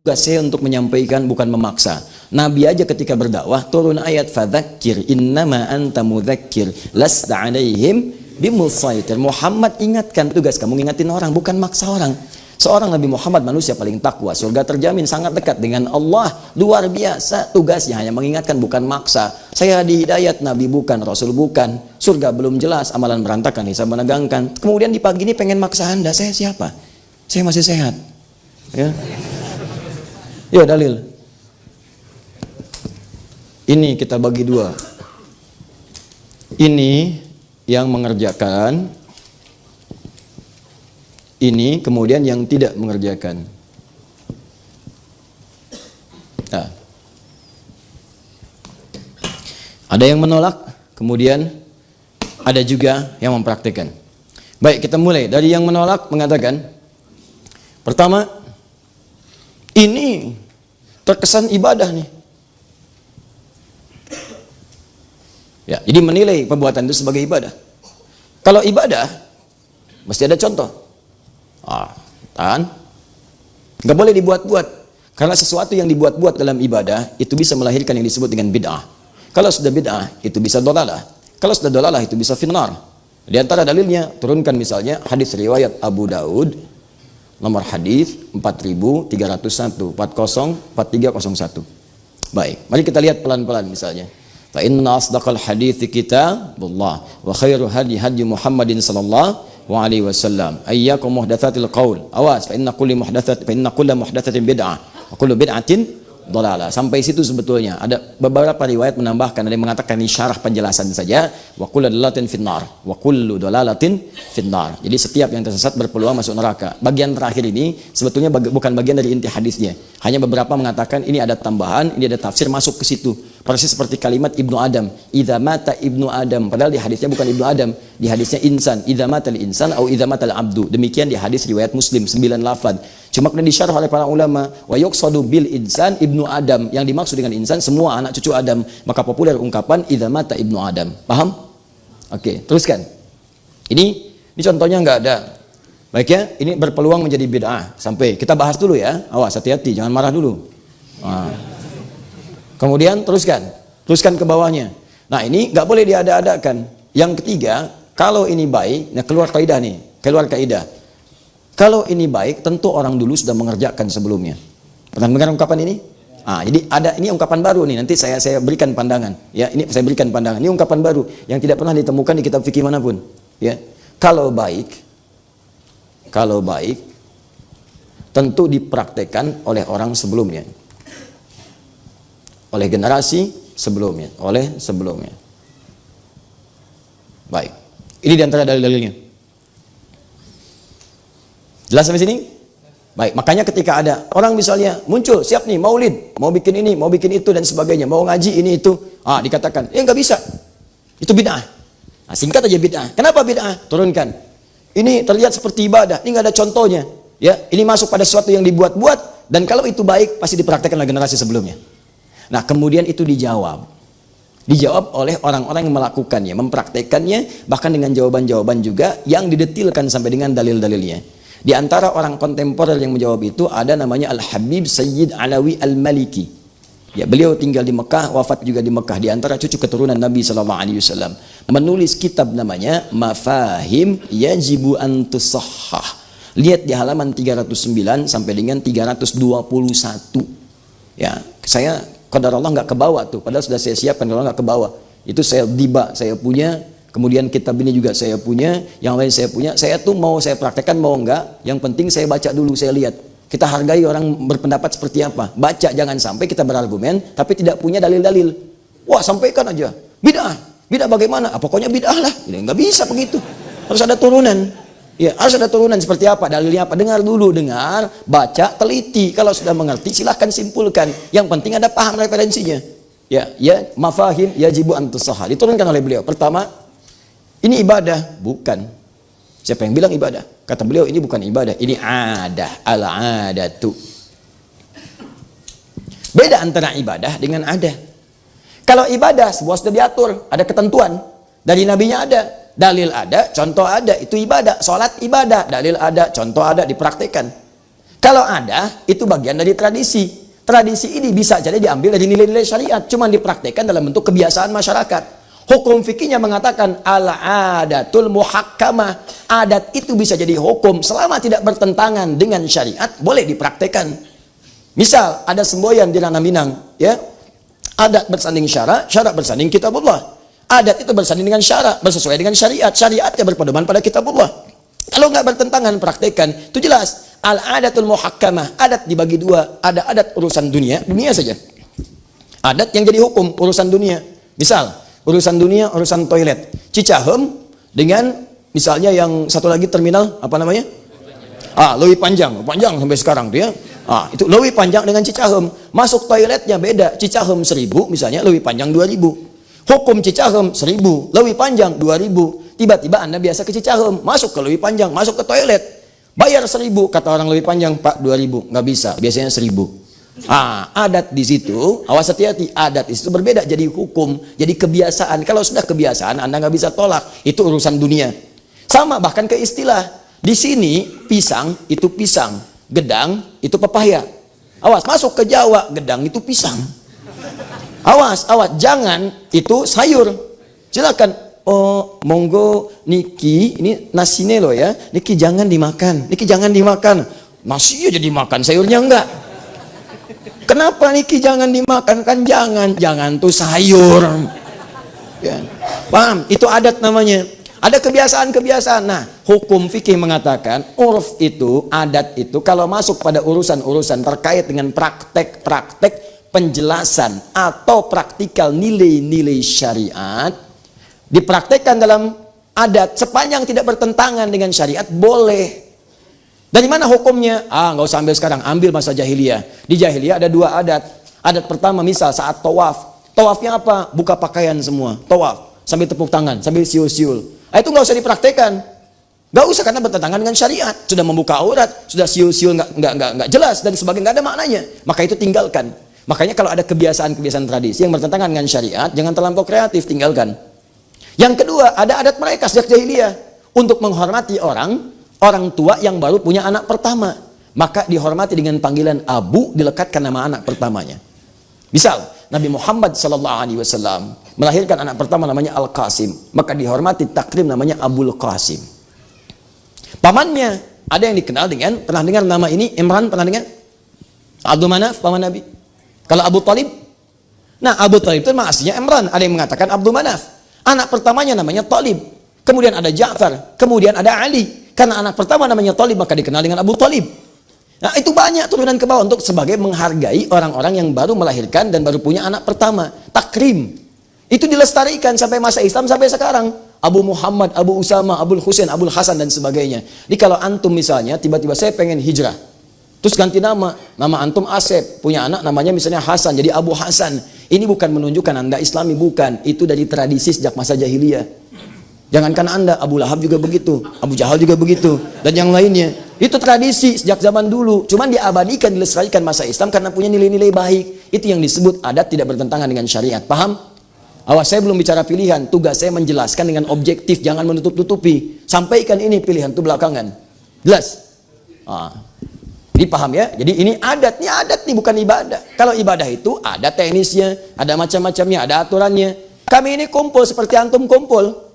Tugas saya untuk menyampaikan, bukan memaksa. Nabi aja ketika berdakwah turun ayat fadzakir innama anta mudzakir lasta alaihim bimusaitir. Muhammad ingatkan, tugas kamu ngingatin orang, bukan maksa orang. Seorang Nabi Muhammad manusia paling takwa, surga terjamin, sangat dekat dengan Allah, luar biasa. Tugasnya hanya mengingatkan, bukan maksa. Saya di hidayat, Nabi bukan, Rasul bukan, surga belum jelas, amalan berantakan, hisab menegangkan. Kemudian di pagi ini pengen maksa Anda, saya siapa? Saya masih sehat. Ya. Ya, dalil. Ini kita bagi dua. Ini yang mengerjakan, ini kemudian yang tidak mengerjakan. Nah. Ada yang menolak, kemudian ada juga yang mempraktikkan. Baik, kita mulai dari yang menolak. Mengatakan, pertama, ini terkesan ibadah nih. Ya, jadi menilai perbuatan itu sebagai ibadah. Kalau ibadah, mesti ada contoh. Nggak boleh dibuat-buat. Karena sesuatu yang dibuat-buat dalam ibadah itu bisa melahirkan yang disebut dengan bid'ah. Kalau sudah bid'ah, itu bisa dolalah. Kalau sudah dolalah, itu bisa finnar. Di antara dalilnya, turunkan misalnya hadis riwayat Abu Daud, nomor hadis 4301, 4301. Baik, mari kita lihat pelan-pelan misalnya. Fa inna asdaqal hadithi kitabullah wa khairu hadi hadi Muhammadin sallallahu alaihi wasallam. Ayyakum muhdatsatil qaul. Awas, fa inna kulla muhdatsatin bid'ah wa kullu bid'atin dhalalah. Sampai situ sebetulnya. Ada beberapa riwayat menambahkan, ada yang mengatakan ini syarah penjelasan saja. Wa kullu dhalalatin finnar wa kullu dhalalatin finnar. Jadi setiap yang tersesat berpeluang masuk neraka. Bagian terakhir ini sebetulnya bukan bagian dari inti hadisnya. Hanya beberapa mengatakan ini ada tambahan, ini ada tafsir masuk ke situ. Persis seperti kalimat Ibnu Adam, idza mata Ibnu Adam, padahal di hadisnya bukan Ibnu Adam, di hadisnya insan, idza mata al-insan atau idza mata al-abdu. Demikian di hadis riwayat Muslim 9 lafaz. Cuma kemudian disyarah oleh para ulama, wa yuqsadu bil insan Ibnu Adam, yang dimaksud dengan insan semua anak cucu Adam. Maka populer ungkapan idza mata Ibnu Adam. Paham? Oke, teruskan. Ini contohnya enggak ada. Baik ya, ini berpeluang menjadi bid'ah. Sampai kita bahas dulu ya. Awas, hati-hati, jangan marah dulu. Kemudian teruskan ke bawahnya. Nah, ini nggak boleh diada-adakan. Yang ketiga, kalau ini baik, nah keluar kaidah. Kalau ini baik, tentu orang dulu sudah mengerjakan sebelumnya. Pernah dengar ungkapan ini? Jadi ada ini ungkapan baru nih. Nanti saya berikan pandangan. Ya, ini saya berikan pandangan. Ini ungkapan baru yang tidak pernah ditemukan di kitab fikih manapun. Ya, kalau baik, tentu dipraktekkan oleh orang sebelumnya. Oleh generasi sebelumnya, Baik, ini diantara dalil-dalilnya. Jelas sampai sini? Baik, makanya ketika ada orang misalnya muncul, siap nih maulid, mau bikin ini, mau bikin itu dan sebagainya, mau ngaji ini itu, dikatakan, nggak bisa, itu bid'ah. Singkat aja bid'ah. Kenapa bid'ah? Turunkan. Ini terlihat seperti ibadah, ini nggak ada contohnya. Ya, ini masuk pada sesuatu yang dibuat-buat, dan kalau itu baik pasti dipraktekkan oleh generasi sebelumnya. Nah, kemudian itu dijawab oleh orang-orang yang melakukannya, mempraktekannya, bahkan dengan jawaban-jawaban juga yang didetilkan sampai dengan dalil-dalilnya. Di antara orang kontemporer yang menjawab itu ada namanya Al-Habib Sayyid Alawi Al-Maliki. Ya, beliau tinggal di Mekah, wafat juga di Mekah, di antara cucu keturunan Nabi SAW. Menulis kitab namanya Mafahim Yajibu an Tusahhah. Lihat di halaman 309 sampai dengan 321. Ya, saya qadar Allah nggak ke bawah tuh, padahal sudah saya siapkan, kalau nggak ke bawah. Itu saya punya, kemudian kitab ini juga saya punya, yang lain saya punya. Saya tuh mau saya praktekkan mau enggak, yang penting saya baca dulu, saya lihat. Kita hargai orang berpendapat seperti apa. Baca, jangan sampai kita berargumen tapi tidak punya dalil-dalil. Wah, sampaikan aja. Bid'ah bagaimana? Pokoknya bid'ah lah. Nggak bisa begitu. Harus ada turunan. Ya, harus ada turunan seperti apa, dalilnya apa. Dengar dulu, baca, teliti. Kalau sudah mengerti, silahkan simpulkan. Yang penting ada paham referensinya. Ya, mafahim yajibu an tusahhah. Diturunkan oleh beliau. Pertama, ini ibadah, bukan. Siapa yang bilang ibadah? Kata beliau, ini bukan ibadah, ini adah, al-adatu. Beda antara ibadah dengan adah. Kalau ibadah, sebuah sudah diatur, ada ketentuan. Dari nabinya ada, dalil ada, contoh ada, itu ibadah. Sholat ibadah, dalil ada, contoh ada, dipraktikkan. Kalau ada, itu bagian dari tradisi. Tradisi ini bisa jadi diambil dari nilai-nilai syariat, cuma dipraktekkan dalam bentuk kebiasaan masyarakat. Hukum fikihnya mengatakan al-adatul muhakkamah. Adat itu bisa jadi hukum selama tidak bertentangan dengan syariat, boleh dipraktekkan. Misal ada semboyan di Tanah Minang, ya. Adat bersanding syarak, syarak bersanding kitabullah. Adat itu bersanding dengan syarak, bersesuaian dengan syariat, syariatnya berpedoman pada kitabullah. Kalau nggak bertentangan, praktekkan. Itu jelas. Al-adatul muhakkamah. Adat dibagi dua. Ada adat urusan dunia, dunia saja. Adat yang jadi hukum, urusan dunia. Misal, urusan dunia, urusan toilet. Cicahem dengan misalnya yang satu lagi terminal, apa namanya? Lewi Panjang. Panjang sampai sekarang tuh ya. Itu Lewi Panjang dengan Cicahem. Masuk toiletnya beda. Cicahem 1.000 misalnya, Lewi Panjang 2.000. Hukum Cicahem 1.000, Lewi Panjang 2.000. Tiba-tiba Anda biasa ke Cicahem, masuk ke Lewi Panjang, masuk ke toilet. Bayar 1.000, kata orang Lewi Panjang, Pak 2.000, nggak bisa, biasanya 1.000. Adat di situ, awas hati-hati, adat di situ berbeda jadi hukum, jadi kebiasaan. Kalau sudah kebiasaan, Anda nggak bisa tolak, itu urusan dunia. Sama bahkan ke istilah, di sini pisang itu pisang, gedang itu pepaya. Awas, masuk ke Jawa, gedang itu pisang. Awas, jangan itu sayur. Silakan. Oh, monggo niki, ini nasinya loh ya. Niki jangan dimakan. Niki jangan dimakan. Nasi aja dimakan, sayurnya enggak. Kenapa niki jangan dimakan? Kan jangan tuh sayur. Ya. Paham? Itu adat namanya. Ada kebiasaan-kebiasaan. Nah, hukum fikih mengatakan urf itu, adat itu kalau masuk pada urusan-urusan terkait dengan praktek-praktek penjelasan atau praktikal nilai-nilai syariat, dipraktekkan dalam adat sepanjang tidak bertentangan dengan syariat, boleh. Dari mana hukumnya? Nggak usah ambil sekarang, ambil masa jahiliyah. Di jahiliyah ada dua adat. Adat pertama misal saat tawaf. Tawafnya apa? Buka pakaian semua. Tawaf sambil tepuk tangan, sambil siul-siul. Itu nggak usah dipraktekkan. Nggak usah karena bertentangan dengan syariat. Sudah membuka aurat, sudah siul-siul nggak jelas dan sebagainya, nggak ada maknanya. Maka itu tinggalkan. Makanya kalau ada kebiasaan-kebiasaan tradisi yang bertentangan dengan syariat, jangan terlampau kreatif, tinggalkan. Yang kedua, ada adat mereka sejak jahiliyah untuk menghormati orang tua yang baru punya anak pertama. Maka dihormati dengan panggilan abu, dilekatkan nama anak pertamanya. Misal, Nabi Muhammad SAW melahirkan anak pertama namanya Al-Qasim. Maka dihormati takrim namanya Abul Qasim. Pamannya, ada yang dikenal dengan, pernah dengar nama ini, Imran, pernah dengar? Abdul Manaf, paman Nabi. Kalau Abu Talib, nah Abu Talib itu aslinya Imran. Ada yang mengatakan Abdul Manaf. Anak pertamanya namanya Talib. Kemudian ada Ja'far. Kemudian ada Ali. Karena anak pertama namanya Talib, maka dikenal dengan Abu Talib. Nah, itu banyak turunan ke bawah untuk sebagai menghargai orang-orang yang baru melahirkan dan baru punya anak pertama. Takrim. Itu dilestarikan sampai masa Islam sampai sekarang. Abu Muhammad, Abu Usama, Abul Husain, Abul Hasan dan sebagainya. Jadi kalau antum misalnya tiba-tiba saya pengen hijrah. Terus ganti nama antum Asep, punya anak namanya misalnya Hasan, jadi Abu Hasan. Ini bukan menunjukkan Anda Islami, bukan. Itu dari tradisi sejak masa jahiliyah. Jangankan Anda, Abu Lahab juga begitu, Abu Jahal juga begitu, dan yang lainnya. Itu tradisi sejak zaman dulu. Cuman diabadikan, dilestarikan masa Islam karena punya nilai-nilai baik. Itu yang disebut adat tidak bertentangan dengan syariat. Paham? Awas, saya belum bicara pilihan. Tugas saya menjelaskan dengan objektif, jangan menutup-tutupi. Sampaikan ini pilihan itu belakangan. Jelas? Jadi paham ya? Jadi ini adat nih bukan ibadah. Kalau ibadah itu ada teknisnya, ada macam-macamnya, ada aturannya. Kami ini kumpul seperti antum kumpul.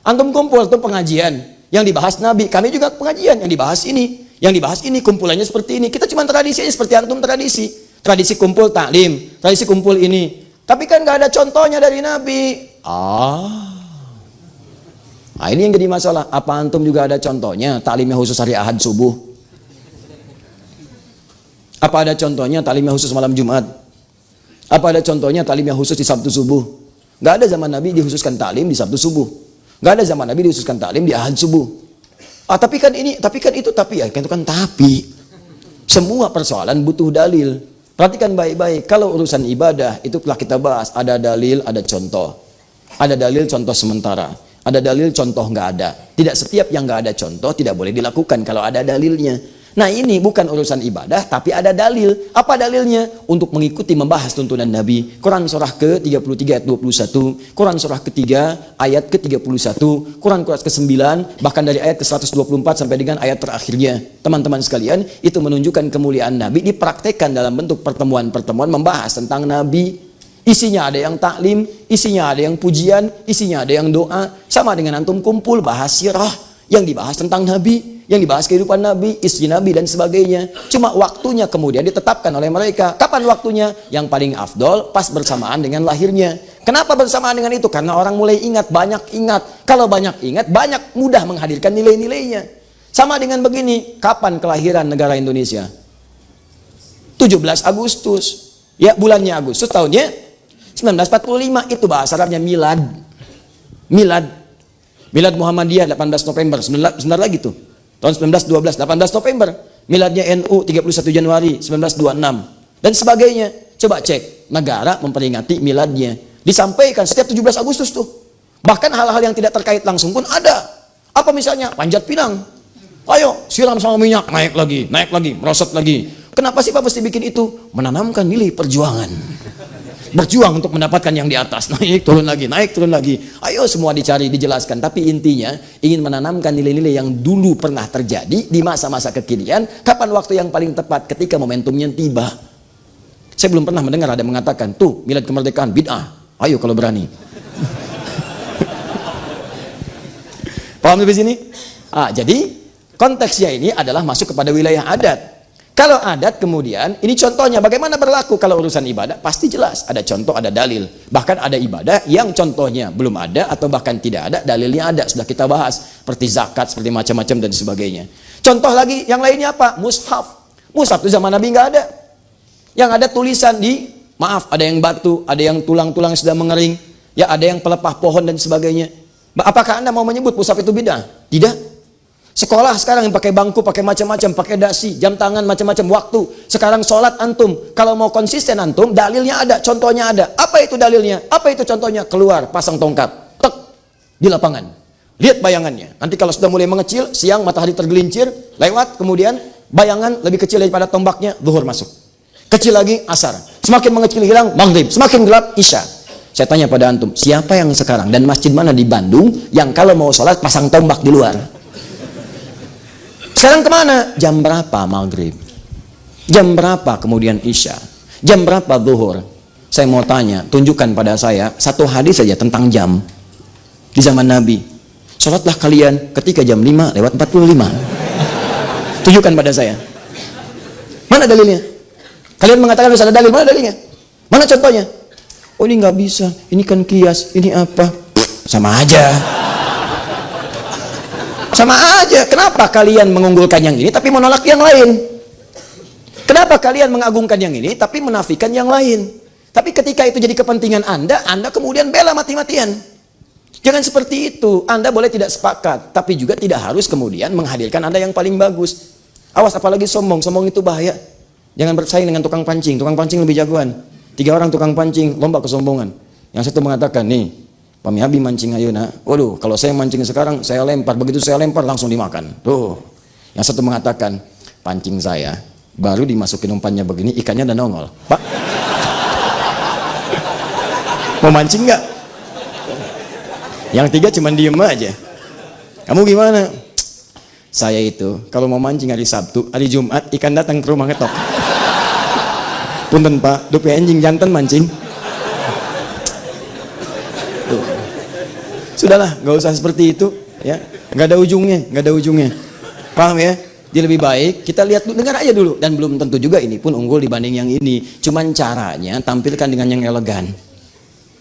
Antum kumpul itu pengajian yang dibahas Nabi. Kami juga pengajian yang dibahas ini. Yang dibahas ini kumpulannya seperti ini. Kita cuma tradisi seperti antum tradisi. Tradisi kumpul taklim, tradisi kumpul ini. Tapi kan nggak ada contohnya dari Nabi. Ini yang jadi masalah. Apa antum juga ada contohnya? Taklimnya khusus hari Ahad subuh. Apa ada contohnya taklimnya khusus malam Jumat? Apa ada contohnya taklimnya khusus di Sabtu subuh? Nggak ada zaman Nabi dikhususkan taklim di Sabtu subuh. Nggak ada zaman Nabi dikhususkan taklim di Ahad subuh. Tapi kan ini, tapi kan itu, tapi ya itu kan tapi. Semua persoalan butuh dalil. Perhatikan baik-baik. Kalau urusan ibadah itu telah kita bahas. Ada dalil, ada contoh. Ada dalil, contoh sementara. Ada dalil, contoh nggak ada. Tidak setiap yang nggak ada contoh tidak boleh dilakukan kalau ada dalilnya. Nah ini bukan urusan ibadah, tapi ada dalil. Apa dalilnya? Untuk mengikuti membahas tuntunan Nabi. Quran surah ke-33 ayat 21, Quran surah ketiga ayat ke-31, Quran ke-9, bahkan dari ayat ke-124 sampai dengan ayat terakhirnya. Teman-teman sekalian, itu menunjukkan kemuliaan Nabi dipraktekkan dalam bentuk pertemuan-pertemuan membahas tentang Nabi. Isinya ada yang taklim, isinya ada yang pujian, isinya ada yang doa. Sama dengan antum kumpul bahas sirah, yang dibahas tentang Nabi, yang dibahas kehidupan Nabi, istri Nabi dan sebagainya. Cuma waktunya kemudian ditetapkan oleh mereka. Kapan waktunya? Yang paling afdol pas bersamaan dengan lahirnya. Kenapa bersamaan dengan itu? Karena orang mulai ingat, banyak ingat. Kalau banyak ingat, banyak mudah menghadirkan nilai-nilainya. Sama dengan begini, kapan kelahiran negara Indonesia? 17 Agustus. Ya, bulannya Agustus, tahunnya 1945. Itu bahasa Arabnya milad. Milad. Milad Muhammadiyah 18 November. Sebentar lagi tuh. Tahun 1912, 18 November. Miladnya NU 31 Januari 1926. Dan sebagainya. Coba cek. Negara memperingati miladnya. Disampaikan setiap 17 Agustus tuh. Bahkan hal-hal yang tidak terkait langsung pun ada. Apa misalnya? Panjat pinang. Ayo, siram sama minyak. Naik lagi, merosot lagi. Kenapa sih Pak mesti bikin itu? Menanamkan nilai perjuangan. Berjuang untuk mendapatkan yang di atas, naik turun lagi, naik turun lagi. Ayo semua dicari, dijelaskan. Tapi intinya ingin menanamkan nilai-nilai yang dulu pernah terjadi di masa-masa kekinian. Kapan waktu yang paling tepat? Ketika momentumnya tiba. Saya belum pernah mendengar ada mengatakan, tuh milad kemerdekaan bid'ah. Ayo kalau berani. Paham sampai sini? Jadi konteksnya ini adalah masuk kepada wilayah adat. Kalau adat kemudian, ini contohnya bagaimana berlaku kalau urusan ibadah, pasti jelas. Ada contoh, ada dalil. Bahkan ada ibadah yang contohnya belum ada atau bahkan tidak ada, dalilnya ada. Sudah kita bahas. Seperti zakat, seperti macam-macam dan sebagainya. Contoh lagi, yang lainnya apa? Mushaf. Mushaf itu zaman Nabi nggak ada. Yang ada tulisan di, maaf, ada yang batu, ada yang tulang-tulang sudah mengering, ya ada yang pelepah pohon dan sebagainya. Apakah Anda mau menyebut mushaf itu bid'ah? Tidak. Sekolah sekarang yang pakai bangku, pakai macam-macam, pakai dasi, jam tangan, macam-macam waktu. Sekarang sholat antum, kalau mau konsisten antum, dalilnya ada, contohnya ada. Apa itu dalilnya? Apa itu contohnya? Keluar, pasang tongkat, tek, di lapangan. Lihat bayangannya. Nanti kalau sudah mulai mengecil, siang matahari tergelincir, lewat, kemudian bayangan lebih kecil daripada tombaknya, zuhur masuk. Kecil lagi, asar. Semakin mengecil hilang, maghrib. Semakin gelap, isya. Saya tanya pada antum, siapa yang sekarang dan masjid mana di Bandung yang kalau mau sholat pasang tombak di luar? Sekarang kemana? Jam berapa maghrib? Jam berapa kemudian isya? Jam berapa zuhur? Saya mau tanya, tunjukkan pada saya satu hadis saja tentang jam di zaman Nabi. Sholatlah kalian ketika jam 5:45. Tunjukkan pada saya. Mana dalilnya? Kalian mengatakan harus ada dalil, mana dalilnya? Mana contohnya? Oh ini nggak bisa, ini kan kias, ini apa? Sama aja. Sama aja. Kenapa kalian mengunggulkan yang ini tapi menolak yang lain? Kenapa kalian mengagungkan yang ini tapi menafikan yang lain? Tapi ketika itu jadi kepentingan Anda kemudian bela mati-matian. Jangan seperti itu. Anda boleh tidak sepakat, tapi juga tidak harus kemudian menghadirkan Anda yang paling bagus. Awas apalagi sombong. Sombong itu bahaya. Jangan bersaing dengan tukang pancing. Tukang pancing lebih jagoan. 3 orang tukang pancing lomba kesombongan. Yang satu mengatakan, nih Pami Abi mancing ayeuna. Waduh, kalau saya mancing sekarang, saya lempar. Begitu saya lempar, langsung dimakan. Tuh. Yang satu mengatakan, pancing saya, baru dimasukin umpannya begini, ikannya udah nongol. Pak, mau mancing nggak? Yang 3 cuma diem aja. Kamu gimana? Saya itu, kalau mau mancing hari Sabtu, hari Jumat, ikan datang ke rumah ngetok. Punten Pak, dupe anjing jantan mancing. Sudahlah, nggak usah seperti itu, ya. Nggak ada ujungnya, paham ya? Dia lebih baik kita lihat dulu, dengar aja dulu, dan belum tentu juga ini pun unggul dibanding yang ini. Cuman caranya tampilkan dengan yang elegan.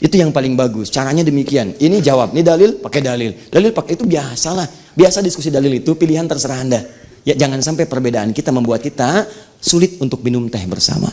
Itu yang paling bagus. Caranya demikian. Ini jawab, ini dalil, pakai dalil pakai itu biasalah. Biasa diskusi dalil itu pilihan terserah Anda. Ya jangan sampai perbedaan kita membuat kita sulit untuk minum teh bersama.